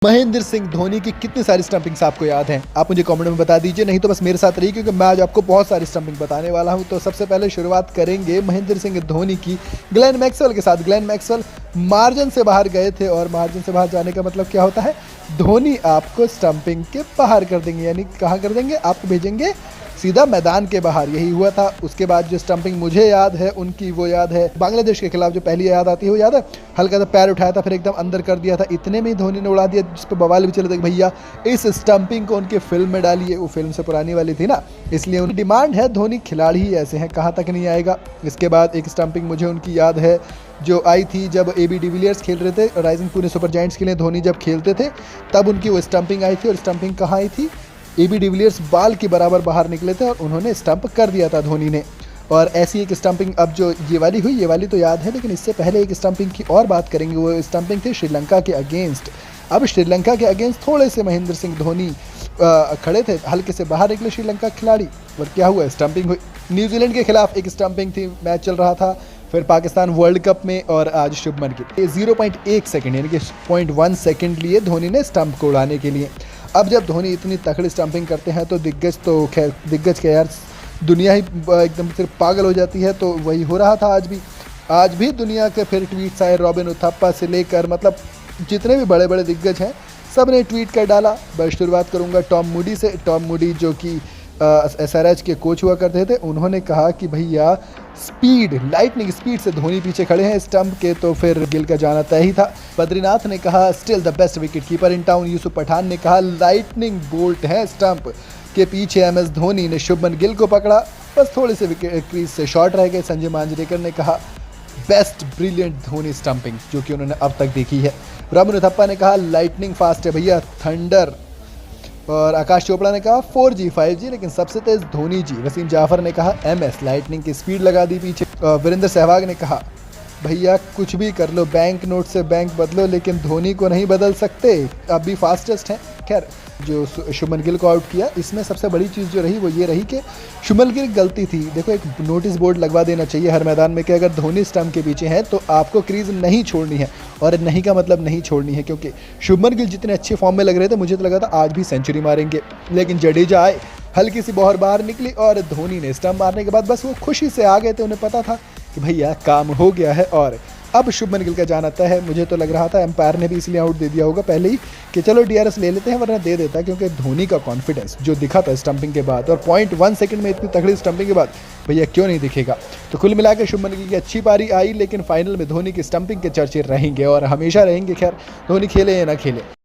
महेंद्र सिंह धोनी की कितनी सारी स्टंपिंग्स आपको याद हैं? आप मुझे कमेंट में बता दीजिए, नहीं तो बस मेरे साथ रहिए क्योंकि मैं आज आपको बहुत सारी स्टंपिंग बताने वाला हूं। तो सबसे पहले शुरुआत करेंगे महेंद्र सिंह धोनी की ग्लेन मैक्सवेल के साथ। ग्लेन मैक्सवेल मार्जिन से बाहर गए थे और मार्जिन से बाहर जाने का मतलब क्या होता है? धोनी आपको स्टंपिंग के बाहर कर देंगे, यानी कहाँ कर देंगे? आपको भेजेंगे सीधा मैदान के बाहर। यही हुआ था। उसके बाद जो स्टंपिंग मुझे याद है उनकी, वो याद है बांग्लादेश के खिलाफ जो पहली याद आती है, वो याद है? हल्का सा पैर उठाया था, फिर एकदम अंदर कर दिया था, इतने में ही धोनी ने उड़ा दिया, जिस पर बवाल भी चले थे भैया इस स्टंपिंग को उनके फिल्म में डालिए। वो फिल्म से पुरानी वाली थी ना, इसलिए उनकी डिमांड है। धोनी खिलाड़ी ही ऐसे हैं, कहाँ तक नहीं आएगा। इसके बाद एक स्टंपिंग मुझे उनकी याद है जो आई थी जब AB डिविलियर्स खेल रहे थे, राइजिंग पुणे सुपर जायंट्स के लिए धोनी जब खेलते थे, तब उनकी वो स्टंपिंग आई थी। और स्टंपिंग कहाँ आई थी? AB डिविलियर्स बाल के बराबर बाहर निकले थे और उन्होंने स्टंप कर दिया था धोनी ने। और ऐसी एक स्टंपिंग अब जो ये वाली हुई, ये वाली तो याद है, लेकिन इससे पहले एक स्टंपिंग की और बात करेंगे। वो स्टंपिंग थी श्रीलंका के अगेंस्ट। अब श्रीलंका के अगेंस्ट थोड़े से महेंद्र सिंह धोनी खड़े थे, हल्के से बाहर निकले श्रीलंका खिलाड़ी, और क्या हुआ? स्टंपिंग हुई। न्यूजीलैंड के खिलाफ एक स्टंपिंग थी, मैच चल रहा था, फिर पाकिस्तान वर्ल्ड कप में, और आज शुभमन गिल 0.1 सेकंड यानी कि 0.1 सेकंड लिए धोनी ने स्टंप को उड़ाने के लिए। अब जब धोनी इतनी तगड़ी स्टंपिंग करते हैं तो दिग्गज तो खैर दिग्गज के यार दुनिया ही एकदम सिर्फ पागल हो जाती है। तो वही हो रहा था आज भी दुनिया के फिर ट्वीट्स आए, रॉबिन उथप्पा से लेकर मतलब जितने भी बड़े बड़े दिग्गज हैं सब ने ट्वीट कर डाला। बस शुरुआत करूंगा टॉम मूडी से। टॉम मूडी जो कि SRH के कोच हुआ करते थे, उन्होंने कहा कि भैया स्पीड, लाइटनिंग स्पीड से धोनी पीछे खड़े हैं स्टंप के, तो फिर गिल का जाना तय ही था। बद्रीनाथ ने कहा still the best wicket keeper in town. Yusuf Pathan ने कहा लाइटनिंग बोल्ट है स्टंप के पीछे। MS धोनी ने शुभमन गिल को पकड़ा, बस थोड़े से विकेट क्रीज से शॉर्ट रह गए। संजय मांजरेकर ने कहा बेस्ट ब्रिलियंट धोनी स्टंपिंग जो कि उन्होंने अब तक देखी है। रॉबिन उथप्पा ने कहा लाइटनिंग फास्ट है भैया, थंडर। और आकाश चोपड़ा ने कहा 4G 5G लेकिन सबसे तेज धोनी जी। वसीम जाफर ने कहा MS लाइटनिंग की स्पीड लगा दी पीछे। वीरेंद्र सहवाग ने कहा भैया कुछ भी कर लो, बैंक नोट से बैंक बदलो, लेकिन धोनी को नहीं बदल सकते, अब भी फास्टेस्ट हैं। खैर जो शुभमन गिल को आउट किया, इसमें सबसे बड़ी चीज़ जो रही वो ये रही कि शुभमन गिल गलती थी। देखो एक नोटिस बोर्ड लगवा देना चाहिए हर मैदान में कि अगर धोनी स्टंप के पीछे है तो आपको क्रीज नहीं छोड़नी है। और नहीं का मतलब नहीं छोड़नी है, क्योंकि शुभमन गिल जितने अच्छे फॉर्म में लग रहे थे, मुझे तो लगा था आज भी सेंचुरी मारेंगे, लेकिन जडेजा आए, हल्की सी बॉल बाहर निकली और धोनी ने स्टंप मारने के बाद बस वो खुशी से आ गए थे। उन्हें पता था कि भैया काम हो गया है और अब शुभमन गिल का जाना तय है। मुझे तो लग रहा था एम्पायर ने भी इसलिए आउट दे दिया होगा पहले ही कि चलो DRS ले लेते हैं, वरना दे देता, क्योंकि धोनी का कॉन्फिडेंस जो दिखा था स्टंपिंग के बाद, और 0.1 सेकंड में इतनी तगड़ी स्टंपिंग के बाद भैया क्यों नहीं दिखेगा। तो कुल मिलाकर शुभमन गिल की अच्छी पारी आई, लेकिन फाइनल में धोनी की स्टंपिंग के चर्चे रहेंगे और हमेशा रहेंगे। खैर धोनी खेले या ना खेले।